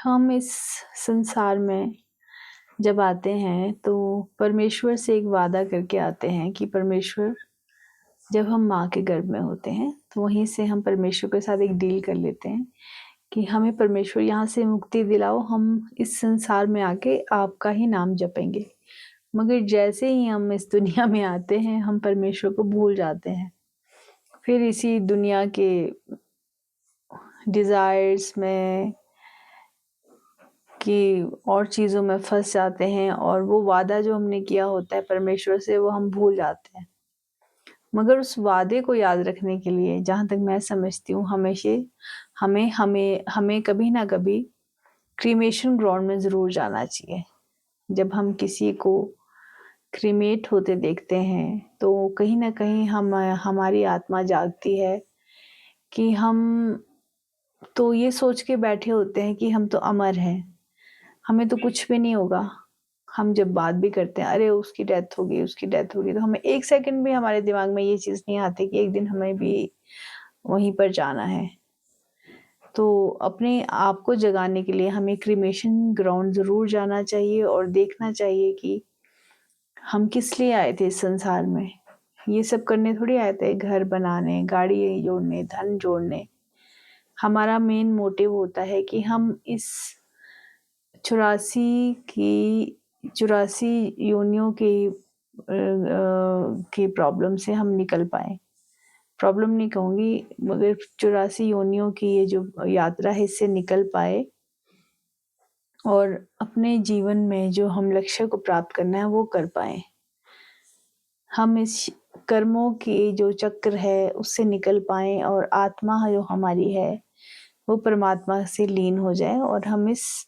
हम इस संसार में जब आते हैं तो परमेश्वर से एक वादा करके आते हैं कि परमेश्वर, जब हम माँ के गर्भ में होते हैं तो वहीं से हम परमेश्वर के साथ एक डील कर लेते हैं कि हमें परमेश्वर यहाँ से मुक्ति दिलाओ, हम इस संसार में आके आपका ही नाम जपेंगे। मगर जैसे ही हम इस दुनिया में आते हैं हम परमेश्वर को भूल जाते हैं। फिर इसी दुनिया के डिज़ायर्स में कि और चीज़ों में फंस जाते हैं और वो वादा जो हमने किया होता है परमेश्वर से वो हम भूल जाते हैं। मगर उस वादे को याद रखने के लिए, जहाँ तक मैं समझती हूँ, हमेशा हमें हमें हमें कभी ना कभी क्रीमेशन ग्राउंड में ज़रूर जाना चाहिए। जब हम किसी को क्रीमेट होते देखते हैं तो कहीं ना कहीं हमारी आत्मा जागती है कि हम तो ये सोच के बैठे होते हैं कि हम तो अमर हैं, हमें तो कुछ भी नहीं होगा। हम जब बात भी करते हैं, अरे उसकी डेथ हो गई, उसकी डेथ हो गई, तो हमें एक सेकंड भी हमारे दिमाग में ये चीज़ नहीं आती कि एक दिन हमें भी वहीं पर जाना है। तो अपने आप को जगाने के लिए हमें क्रीमेशन ग्राउंड ज़रूर जाना चाहिए और देखना चाहिए कि हम किस लिए आए थे इस संसार में। ये सब करने थोड़ी आए थे, घर बनाने, गाड़ी जोड़ने, धन जोड़ने। हमारा मेन मोटिव होता है कि हम इस 84 योनियों की प्रॉब्लम से हम निकल पाए। प्रॉब्लम नहीं कहूँगी, मगर 84 योनियों की ये जो यात्रा है इससे निकल पाए और अपने जीवन में जो हम लक्ष्य को प्राप्त करना है वो कर पाए। हम इस कर्मों के जो चक्र है उससे निकल पाए और आत्मा जो हमारी है वो परमात्मा से लीन हो जाए और हम इस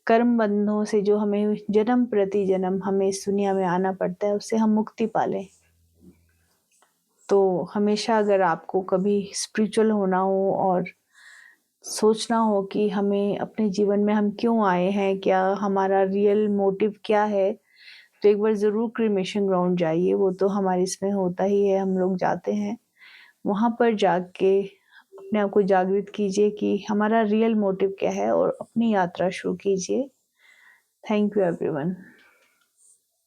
कर्म बंधों से जो हमें जन्म प्रति जन्म हमें इस दुनिया में आना पड़ता है उससे हम मुक्ति पा लें। तो हमेशा अगर आपको कभी स्पिरिचुअल होना हो और सोचना हो कि हमें अपने जीवन में हम क्यों आए हैं, क्या हमारा रियल मोटिव क्या है, तो एक बार ज़रूर क्रीमेशन ग्राउंड जाइए। वो तो हमारे इसमें होता ही है, हम लोग जाते हैं। वहाँ पर जाग के अपने आप को जागृत कीजिए कि हमारा रियल मोटिव क्या है और अपनी यात्रा शुरू कीजिए। Thank you everyone.